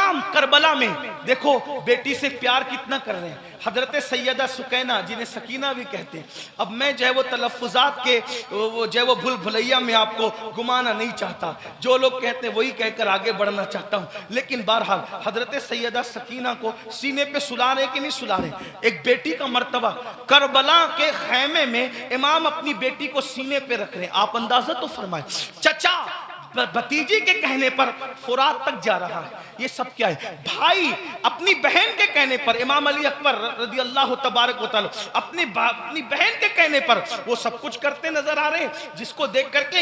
इमाम करबला में देखो बेटी से प्यार कितना कर रहे हैं। हजरत सैयदा सुकैना जिन्हें सकीना भी कहते हैं। अब मैं जो है वो तलफ़ुज़ात के वो जो है वो भूल भुलैया में आपको घुमाना नहीं चाहता, जो लोग कहते हैं वही कहकर आगे बढ़ना चाहता हूँ। लेकिन बहरहाल हजरत सैयदा सकीना को सीने पे सुला रहे कि नहीं सुला रहे, एक बेटी का मर्तबा। करबला के खैमे में इमाम अपनी बेटी को सीने पे रख रहे हैं। आप अंदाजा तो फरमाए, चचा भतीजी के कहने पर फुरात तक जा रहा है, ये सब क्या है? भाई अपनी बहन के कहने पर, इमाम अली अकबर रज़ी अल्लाह तबारक व तआला अपनी बहन के कहने पर वो सब कुछ करते नजर आ रहे हैं, जिसको देख करके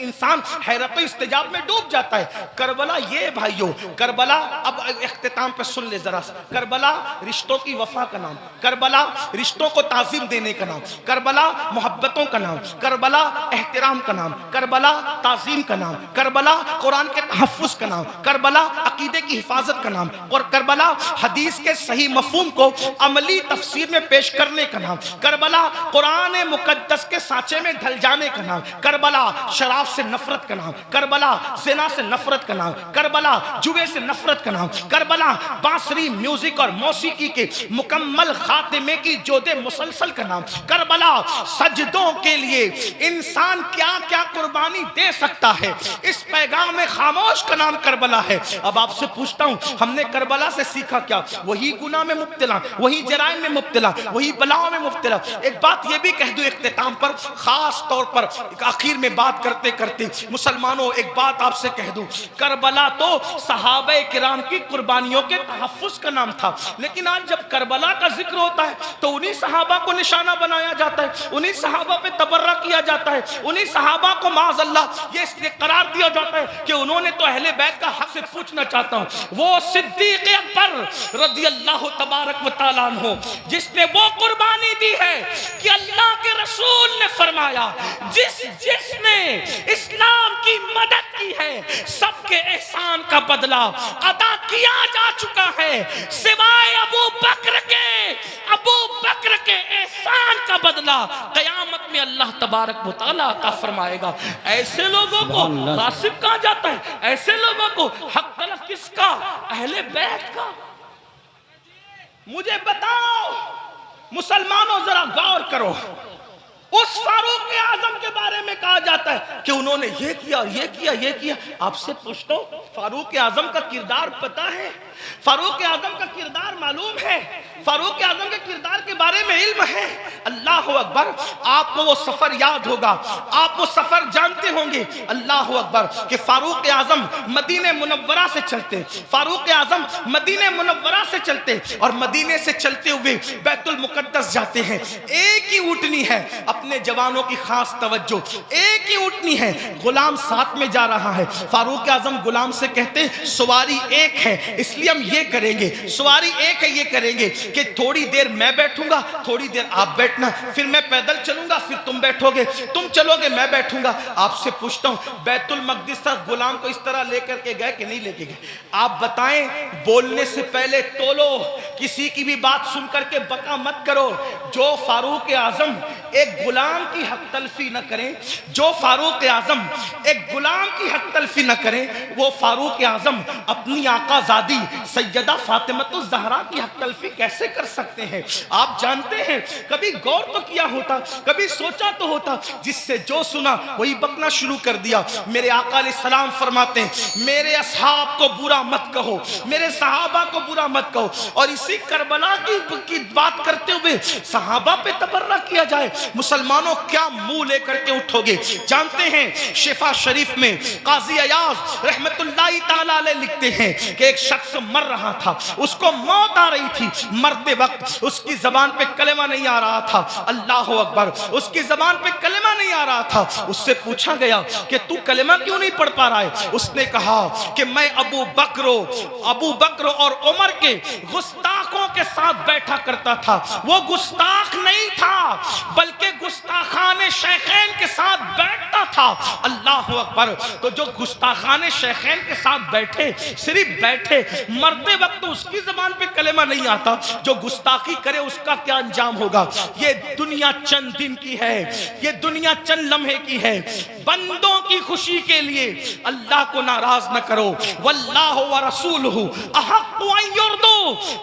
इंसान हैरत इस्तिजाब में डूब जाता है। करबला ये भाइयों, करबला अब इख्तिताम पे सुन ले जरा। करबला रिश्तों की वफा का नाम, करबला रिश्तों को ताज़ीम देने का नाम, करबला मोहब्बतों का नाम, करबला एहतराम का नाम, करबला ताज़ीम का नाम, करबला कुरान के तहफ़्फ़ुज़ का नाम, करबला अकीदे की हिफाजत का नाम, और करबला हदीस के सही मफ़हूम को अमली तफसीर में पेश करने का नाम, करबला कुरान मुक़द्दस के सांचे में ढल जाने का नाम, करबला शराब से नफरत का नाम, करबला ज़िना से नफरत का नाम, करबला जुए से नफरत का नाम, करबला बांसुरी म्यूजिक और मौसीकी के मुकम्मल खातिमे की जोदे मुसलसल का नाम, करबला सजदों के लिए इंसान क्या क्या कुर्बानी दे सकता है, इस पैगाम में खामोश का नाम करबला है। अब आपसे पूछता हूं, हमने करबला से सीखा क्या? वही गुनाह में मुब्तला, वही जराइम में मुब्तला, वही बलाओं में मुब्तला। एक बात यह भी कह दूं इख्तिताम पर, खास तौर पर आखिर में बात करते करते, मुसलमानों एक बात आपसे कह दूं, करबला तो सहाबे किराम की कुर्बानियों के तहफ़्फ़ुज़ का नाम था, लेकिन आज जब करबला का जिक्र होता है तो उन्हीं सहाबा को निशाना बनाया जाता है, उन्हीं सहाबा पे तबर्रा किया जाता है, उन्हीं सहाबा को माज़अल्लाह ये इसलिए करार दिया जाता है कि उन्होंने तो अहले बैत का हक से पूछना चाहता हूं, वो सिद्दीक़ अकबर रज़ी अल्लाह तबारक व तआला अन्हु जिसने वो कुर्बानी दी है कि अल्लाह के रसूल ने फरमाया, जिसने इस्लाम की मदद की है सबके एहसान का बदला अदा किया जा चुका है, सिवाय अबू बकर के एहसान का बदला क़यामत में अल्लाह तबारक व तआला अता फरमाएगा। ऐसे लोगों को गासिब कहा जाता है, ऐसे लोगों को हक तलफ किसका? अहले बैत का। मुझे बताओ मुसलमानों, जरा गौर करो, उस फारूक आजम के बारे में कहा जाता है कि उन्होंने ये किया, ये किया, ये किया। आपसे पूछता हूं, फारूक आजम का किरदार पता है? फारूक आजम का किरदार मालूम है? फारूक आजम के किरदार के बारे में इल्म है? अल्लाह अकबर। आपको वो सफर याद होगा, आप वो सफर जानते होंगे, अल्लाह अकबर, कि फारूक आजम मदीने मुनव्वरा से चलते, फारूक आजम मदीने मुनव्वरा से चलते और मदीने से चलते हुए बैतुल मुकद्दस जाते हैं। एक ही ऊँटनी है, अपने जवानों की खास तवज्जो, एक ही ऊँटनी है, गुलाम साथ में जा रहा है। फारूक आजम गुलाम से कहते, सवारी एक है इसलिए हम ये करेंगे, सवारी एक है ये करेंगे कि थोड़ी देर मैं बैठूंगा, थोड़ी देर आप बैठना, फिर मैं पैदल चलूंगा, फिर तुम बैठोगे, तुम चलोगे, मैं बैठूंगा। आपसे पूछता हूं, बैतुल मक़दिस तक गुलाम को इस तरह लेकर के गए कि नहीं लेके गए? आप बताएं। बोलने से पहले तोलो, किसी की भी बात सुन करके बका मत करो। जो फारूक आजम एक गुलाम की हक तलफी न करें, जो फारूक आजम एक गुलाम की हक तलफी न करें, वो फारूक आजम अपनी आकाज़ादी सैयदा फातिमा ज़हरा की हक तलफी कैसे कर सकते हैं? आप जानते हैं, कभी गौर तो किया होता, कभी सोचा तो होता, जिससे जो सुना वही बकना शुरू कर दिया। मेरे आका अलैहिस्सलाम फरमाते हैं, मेरे असहाब को बुरा मत कहो, मेरे सहाबा को बुरा मत कहो। और इसी करबला की बात करते हुए सहाबा पे तबर्रा किया जाए, मुसलमानों क्या मुंह लेकर के उठोगे? जानते हैं, शिफा शरीफ में काजी अयाज रहमतुल्लाहि ताला अलैह लिखते हैं कि एक शख्स मर रहा था, उसको मौत आ रही थी, मरते वक्त उसकी जबान पे कलेमा नहीं आ रहा था। अल्लाह अकबर, उसकी जबान पे कलेमा नहीं आ रहा था। उससे पूछा गया कि तू कलेमा क्यों नहीं पढ़ पा रहा है? उसने कहा कि मैं अबू बकर और उमर के गुस्ताखों के साथ बैठा करता था वो गुस्ताख नहीं था, बल्कि गुस्ताखाने शैखैन के साथ बैठता था। अल्लाह अकबर। तो जो गुस्ताखाने शैखैन के साथ बैठे, सिर्फ बैठे, मरते वक्त तो उसकी जबान पे कलेमा नहीं आता, जो गुस्ताखी करे उसका क्या अंजाम होगा। ये दुनिया चंद दिन की है, ये दुनिया चंद लम्हे की है। बंदों की खुशी के लिए अल्लाह को नाराज न करो। वल्लाहु व रसूलुहु अहक्कु अन युर्दू।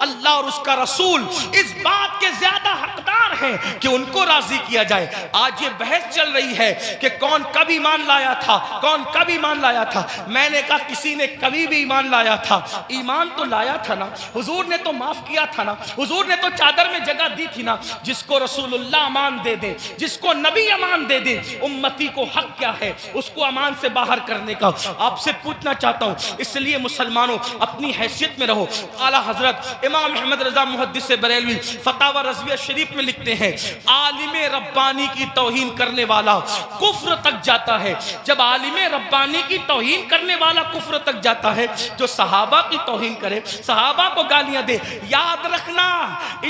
अल्लाह और उसका रसूल इस बात के ज्यादा हकदार हैं कि उनको राजी किया जाए। आज ये बहस चल रही है कि कौन कब ईमान लाया था, कौन कब ईमान लाया था। मैंने कहा किसी ने कभी भी ईमान लाया था, ईमान तो लाया था ना, हुजूर ने तो माफ किया था ना, हुजूर ने तो चादर में जगह दी थी ना। जिसको रसूलुल्लाह अमान दे दे, जिसको नबी अमान दे दे, उम्मती को हक क्या है उसको अमान से बाहर करने का। आपसे पूछना चाहता हूं, इसलिए मुसलमानों अपनी हैसियत में रहो। आला हजरत इमाम अहमद रजा मुहद्दिस बरेलवी फतावा रज़विया शरीफ में लिखते हैं, आलिम रब्बानी की तौहीन करने वाला कुफ्र तक जाता है। जब आलिम रब्बानी की तौहीन करने वाला कुफ्र तक जाता है, जो सहाबा की तौहीन करे, सहाबा को गालियां दे, याद रखना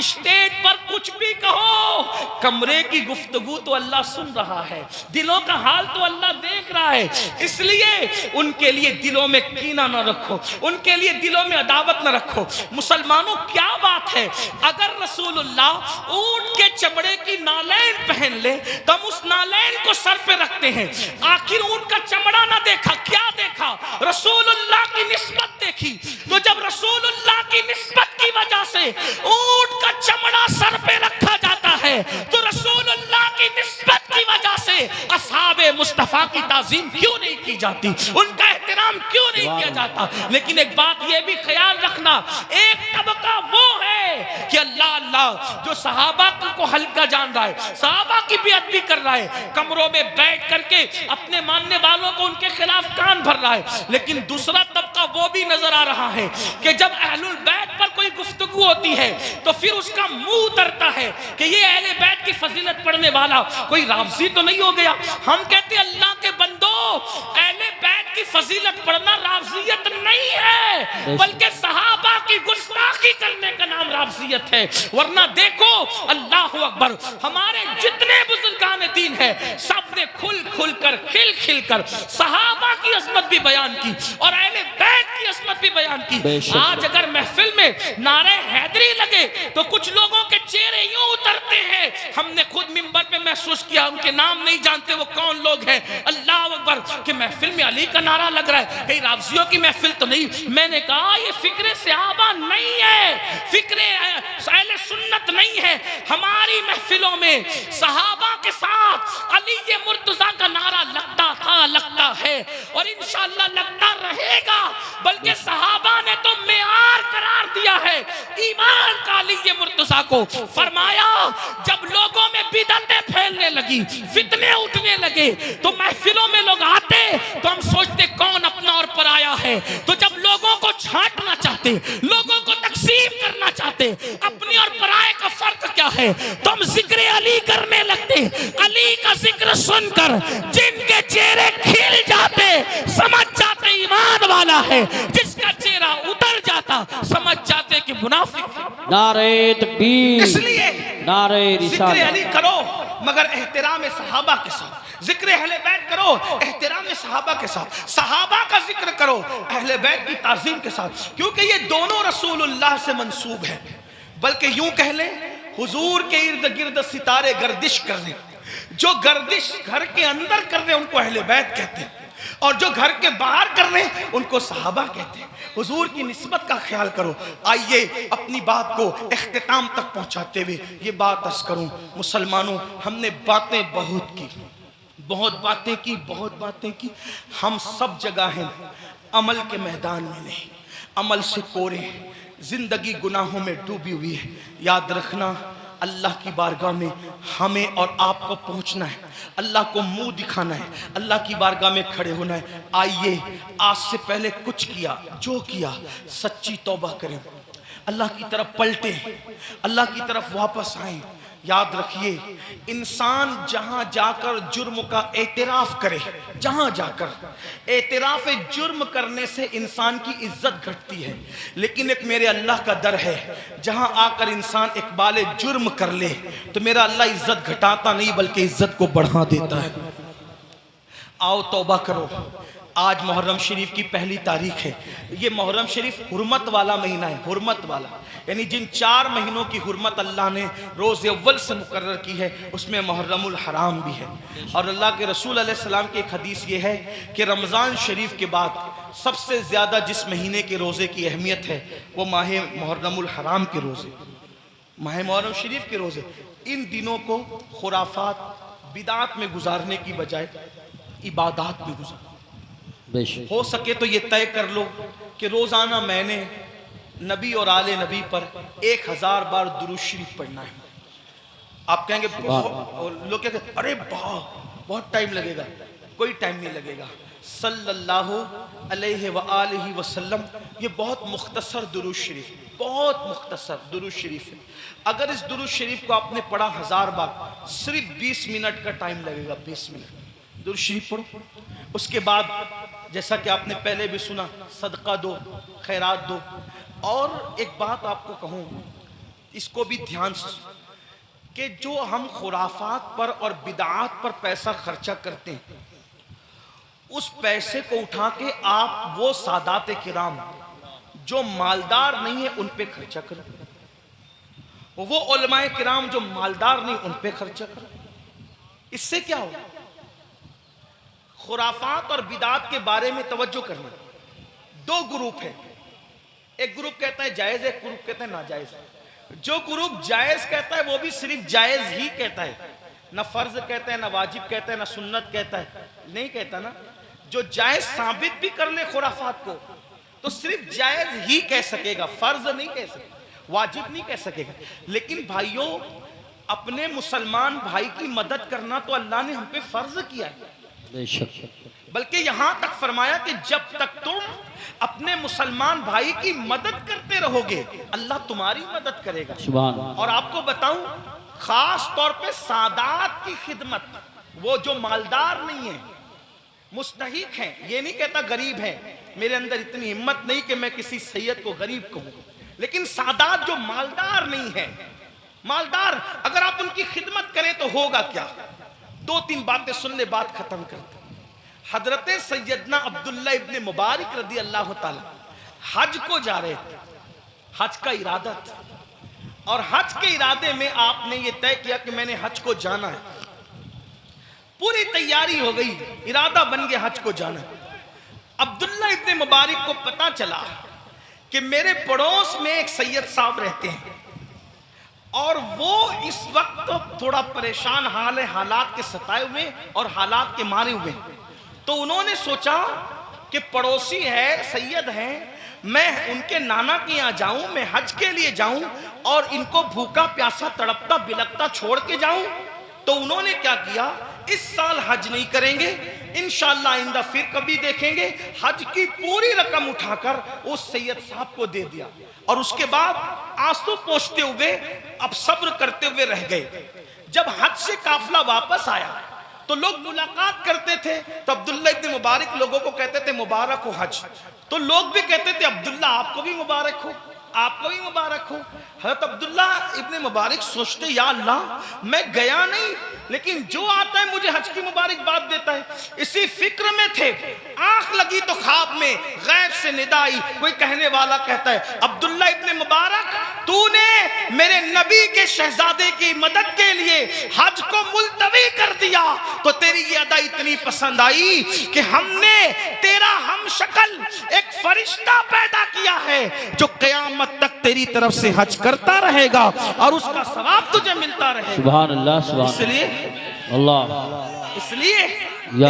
स्टेज पर कुछ भी कहो, कमरे की गुफ्तगू तो अल्लाह सुन रहा है, दिलों का हाल तो अल्लाह देख रहा है। इसलिए उनके लिए दिलों में कीना न रखो, उनके लिए दिलों में अदावत न रखो। मुसलमानों क्या बात है, अगर रसूलुल्लाह ऊंट के चमड़े की नालैन पहन ले तो हम उस नालैन को सर पे रखते हैं। आखिर ऊंट का चमड़ा ना देखा, क्या देखा? रसूलुल्लाह की निस्बत देखी। तो जब रसूलुल्लाह की निस्बत की वजह से ऊंट का चमड़ा सर पे रखा जाता है, तो रसूलुल्लाह की निस्बत की वजह से असहाबे मुस्तफा की ताजीम क्यों नहीं की जाती, उनका एहतराम क्यों नहीं किया जाता। लेकिन एक बात यह भी ख्याल रखना, एक तबका वो है कि अल्लाह अल्लाह जो सहाबा को हल्का जान रहा है, सहाबा की बेअदबी कर रहा है, कमरों में बैठ करके अपने मानने वालों को उनके खिलाफ कान भर रहा है। लेकिन दूसरा तबका वो भी नजर आ रहा है कि जब अहलुल बैत पर कोई गुफ्तगू होती है तो फिर उसका मुंह उतरता है कि ये अहले बैत की फजीलत पढ़ने वाला कोई राफजी तो नहीं हो गया। हम कहते अल्लाह के बंदो, अहले बैत की फजीलत पढ़ना राफजियत नहीं है, बल्कि सहाबा की गुस्ताखी करने का नाम राफजियत है। वरना देखो अल्लाह अकबर, हमारे जितने बुजुर्गान दीन है सब ने खुल खुल कर, खिल खिल कर सहाबा की अजमत भी बयान की और अहले बैत की अजमत भी बयान की। आज अगर महफिल में नारे हैदरी लगे तो कुछ लोगों के चेहरे यूं उतरते हैं, हमने खुद मिंबर पे महसूस किया, उनके नाम नहीं जानते वो कौन लोग हैं। अल्लाह अकबर कि महफिल में अली का नारा लग रहा है, कहीं राफजियों की महफिल तो नहीं। मैंने कहा ये फिक्रे सहाबा नहीं है, फिक्रे अहले सुन्नत नहीं है। हमारी महफिलों में सहाबा के साथ अली ये मुर्तजा का नारा लगता था, लगता है और इंशाअल्लाह लगता रहेगा। बल्कि सहाबा ने तो मेयार करार दिया है ईमान का अली ये मुर्तजा को। फरमाया जब लोगों में बिदअतें फैलने लगी, फितने उठने लगे, तो महफिलों में लोग आते तो हम सोचते कौन अपना और पराया है। तो जब लोगों को छांटना चाहते, लोगों को तकसीम करना चाहते, अपने और पराये का फर्क क्या है, तो हम जिक्र अली करने लगते। अली का जिक्र सुनकर जिनके चेहरे खिल जाते समझ जाते ईमान वाला है, जिसका चेहरा उतर जाता समझ जाते कि मुनाफिक है। नारे तकबीर, इसलिए नारे जिक्र रिसालत अली करो मगर एहतराम सहाबा के साथ, जिक्र अहले बैत करो एहतराम सहाबा के साथ, सहाबा का जिक्र करो अहले बैत की ताजीम के साथ, क्योंकि ये दोनों रसूलुल्लाह से मंसूब है। बल्कि यूं कह ले हुजूर के इर्द गिर्द सितारे गर्दिश कर रहे, जो गर्दिश घर के अंदर कर रहे उनको अहले बैत कहते हैं, और जो घर के बाहर कर रहे हैं उनको सहाबा कहते हैं। हुजूर की निस्बत का ख्याल करो। आइए अपनी बात को इख्तिताम तक पहुंचाते हुए ये बात अर्ज करूं, मुसलमानों हमने बातें बहुत की, बहुत बातें की, बहुत बातें की, हम सब जगह हैं, अमल के मैदान में नहीं, अमल से कोरे, जिंदगी गुनाहों में डूबी हुई है। याद रखना अल्लाह की बारगाह में हमें और आपको पहुंचना है, अल्लाह को मुंह दिखाना है, अल्लाह की बारगाह में खड़े होना है। आइए आज से पहले कुछ किया, जो किया सच्ची तौबा करें, अल्लाह की तरफ पलटे, अल्लाह की तरफ वापस आए। याद रखिए, इंसान जहां जाकर जुर्म का एतराफ करे, जहां जाकर एतराफ जुर्म करने से इंसान की इज्जत घटती है, लेकिन एक मेरे अल्लाह का दर है, जहां आकर इंसान इकबाल जुर्म कर ले तो मेरा अल्लाह इज्जत घटाता नहीं बल्कि इज्जत को बढ़ा देता है। आओ तौबा करो। आज मुहर्रम शरीफ की पहली तारीख है। ये मुहर्रम शरीफ हुर्मत वाला महीना है, हुर्मत वाला, यानी जिन 4 महीनों की हुर्मत अल्लाह ने रोज़ अव्वल से मुकर्रर की है उसमें मुहर्रमुल हराम भी है। और अल्लाह के रसूल अलैहि सलाम की एक हदीस ये है कि रमज़ान शरीफ के बाद सबसे ज़्यादा जिस महीने के रोज़े की अहमियत है वो माह मुहर्रमुल हराम के रोज़े, माह मुहर्रम शरीफ के रोज़े। इन दिनों को खुराफात बिदात में गुजारने की बजाय इबादात में गुजार, हो सके तो ये तय कर लो कि रोजाना मैंने नबी और आले नबी पर 1000 बार दुरूद शरीफ पढ़ना है। आप कहेंगे, लोग कहते हैं अरे बहुत टाइम लगेगा। कोई टाइम नहीं लगेगा। सल्लल्लाहु अलैहि व आलिहि वसल्लम, ये बहुत मुख्तसर दुरूद शरीफ, बहुत मुख्तसर दुरूद शरीफ है। अगर इस दुरूद शरीफ को आपने पढ़ा 1000 बार, सिर्फ 20 मिनट का टाइम लगेगा। 20 मिनट दुरूद शरीफ पढ़ो। उसके बाद जैसा कि आपने पहले भी सुना, सदका दो, खैरात दो। और एक बात आपको कहूँ, इसको भी ध्यान से, कि जो हम खुराफात पर और बिदात पर पैसा खर्चा करते हैं, उस पैसे को उठा के आप वो सादात किराम जो मालदार नहीं है उन पे खर्चा करो, वो उलमाए किराम जो मालदार नहीं उन पे खर्चा करो। इससे क्या होगा? खुराफात और बिदात के बारे में तवज्जो करना। 2 ग्रुप है, एक ग्रुप कहता है जायज है, एक ग्रुप कहता है नाजायज है। जो ग्रुप जायज कहता है वो भी सिर्फ जायज ही कहता है, ना फर्ज कहता है, ना वाजिब कहता है, ना सुन्नत कहता है, नहीं कहता ना। जो जायज साबित भी कर ले खुराफात को तो सिर्फ जायज ही कह सकेगा, फर्ज नहीं कह सकेगा, वाजिब नहीं कह सकेगा। लेकिन भाइयों, अपने मुसलमान भाई की मदद करना तो अल्लाह ने हम पे फर्ज किया है। बल्कि यहां तक फरमाया कि जब तक तुम अपने मुसलमान भाई की मदद करते रहोगे अल्लाह तुम्हारी मदद करेगा। सुभान। और आपको बताऊं, खास तौर पे सादात की खिदमत, वो जो मालदार नहीं है, मुस्तहिक हैं, ये नहीं कहता गरीब है, मेरे अंदर इतनी हिम्मत नहीं कि मैं किसी सैयद को गरीब कहूं, लेकिन सादात जो मालदार नहीं है, मालदार अगर आप उनकी खिदमत करें तो होगा क्या? 2-3 बातें सुन ले, बात खत्म करते। हजरत सैयदना अब्दुल्ला इब्ने मुबारक रदी अल्लाह ताला हज को जा रहे थे, हज का इरादा था, और हज के इरादे में आपने ये तय किया कि मैंने हज को जाना है। पूरी तैयारी हो गई, इरादा बन गया हज को जाना। अब्दुल्ला इब्ने मुबारक को पता चला कि मेरे पड़ोस में एक सैयद साहब रहते हैं और वो इस वक्त थोड़ा परेशान हाल है, हालात के सताए हुए और हालात के मारे हुए। तो उन्होंने सोचा कि पड़ोसी है, सैयद हैं, मैं उनके नाना के यहाँ जाऊं, मैं हज के लिए जाऊं और इनको भूखा प्यासा तड़पता बिलकता छोड़ के जाऊं। तो उन्होंने क्या किया, इस साल हज नहीं करेंगे, इंशाअल्लाह आइंदा फिर कभी देखेंगे। हज की पूरी रकम उठाकर उस सैयद साहब को दे दिया और उसके बाद आंसू पोंछते हुए, अब सब्र करते हुए रह गए। जब हज से काफिला वापस आया तो लोग मुलाकात करते थे, तो अब्दुल्ला इब्ने मुबारक लोगों को कहते थे मुबारक हो हज। तो लोग भी कहते थे अब्दुल्ला आपको भी मुबारक हो, आपको भी मुबारक हो। हज़रत अब्दुल्ला इब्ने मुबारक सोचते, या अल्लाह मैं गया नहीं, लेकिन जो आता है मुझे हज की मुबारकबाद देता है। इसी फिक्र में थे, आंख लगी तो ख्वाब में गैब से निदा आई। कोई कहने वाला कहता है, अब्दुल्ला इब्ने मुबारक, तूने मेरे नबी के शहजादे की मदद के लिए हज को मुलतवी कर दिया तो तेरी ये अदा इतनी पसंद आई कि हमने तेरा हम शक्ल एक फरिश्ता पैदा किया है जो क़यामत तक तेरी तरफ से हज करता रहेगा और उसका सवाब तुझे मिलता रहेगा। सुभान अल्लाह, सुभान। इसलिए अल्लाह,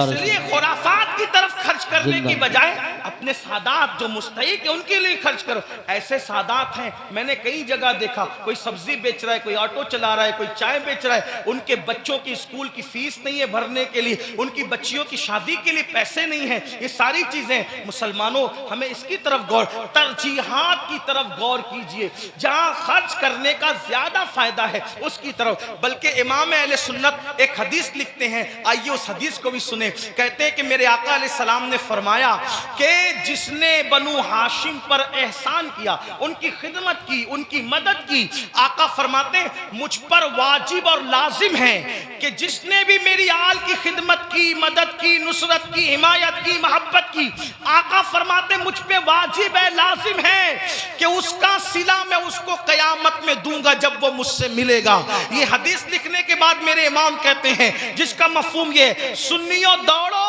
इसलिए खुराफात सादात की तरफ खर्च करने की बजाय अपने सादात जो मुस्तहिक है उनके लिए खर्च करो। ऐसे सादात हैं, मैंने कई जगह देखा, कोई सब्जी बेच रहा है, कोई ऑटो चला रहा है, कोई चाय बेच रहा है, उनके बच्चों की स्कूल की फीस नहीं है भरने के लिए, उनकी बच्चियों की शादी के लिए पैसे नहीं है। ये सारी चीजें मुसलमानों हमें इसकी तरफ गौर, तरजीहात की तरफ गौर कीजिए, जहां खर्च करने का ज्यादा फायदा है उसकी तरफ। बल्कि इमाम अहले सुन्नत एक हदीस लिखते हैं, आइए उस हदीस को भी सुने। कहते हैं कि मेरे आका अलैहिस्सलाम ने फरमाया कि जिसने बनु हाशिम पर एहसान किया, उनकी खिदमत की, उनकी मदद की, आका फरमाते मुझ पर वाजिब और लाजिम है कि जिसने भी मेरी आल की खिदमत की, मदद की, नुसरत की, हिमायत की, मोहब्बत की, आका फरमाते मुझ पे वाजिब है, लाजिम है कि उसका सिला मैं उसको कयामत में दूंगा जब वो मुझसे मिलेगा। ये हदीस लिखने के बाद मेरे इमाम कहते हैं जिसका मफहूम ये, सुन्नियों दौड़ो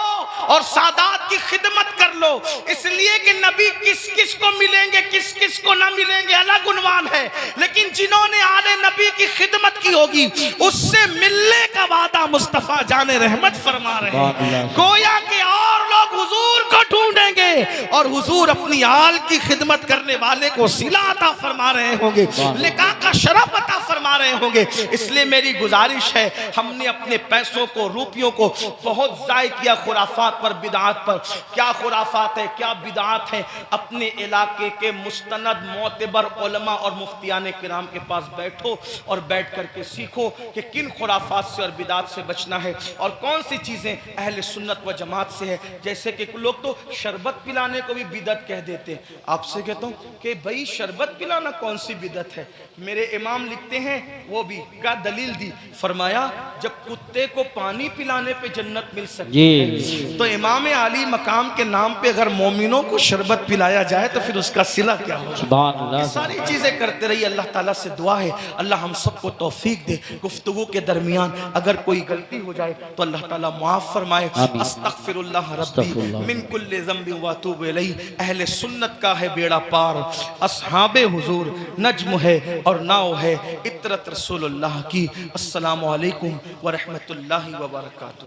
और सादात की खिदमत कर लो, इसलिए कि नबी किस किस को मिलेंगे, किस किस को ना मिलेंगे अलग उन्वान है, लेकिन जिन्होंने आले नबी की खिदमत की होगी उससे मिलने का वादा मुस्तफा जाने रहमत फरमा रहे हैं। गोया के और लोग हुजूर को ढूंढेंगे और हुजूर अपनी आल की खिदमत करने वाले को सिला अता फरमा रहे होंगे, लिका का शरफ अता फरमा रहे होंगे। इसलिए मेरी गुजारिश है, हमने अपने पैसों को, रुपयों को बहुत जाय किया खुराफात पर, बिदात पर। क्या खुराफात है, क्या बिदात है, अपने इलाके के मुस्तनद मोतबर उलमा और मुफ्तियान किराम के पास बैठो और बैठ करके सीखो कि किन खुराफात से और बिदात से बचना है और कौन सी चीज़ें अहले सुन्नत व जमात से है। जैसे कि लोग तो शरबत पिलाने को भी बिदत कह देते हैं। आपसे कहता हूँ कि भाई शरबत पिलाना कौन सी बिदत है? मेरे इमाम लिखते हैं, वो भी क्या दलील दी, फरमाया जब कुत्ते को पानी पिलाने पे जन्नत मिल सकती है तो इमाम आली मकाम के नाम पे अगर मोमिनों को शरबत पिलाया जाए तो फिर उसका सिला क्या होगा। ये सारी चीजें करते रहिए। अल्लाह ताला से दुआ है अल्लाह हम सबको तौफीक दे। गुफ्तगू के दरमियान अगर कोई गलती हो जाए तो अल्लाह ताला माफ फरमाए। अस्तगफिरुल्लाह रब्बी मिन कुल्लि ज़ंबि व अतूबु इलैहि। अहले सुन्नत का है बेड़ा पार, अस्हाबे हुजूर नज्म है और नाव है इतरत रसूलुल्लाह की। अस्सलामु अलैकुम व रहमतुल्लाहि व बरकातुहू।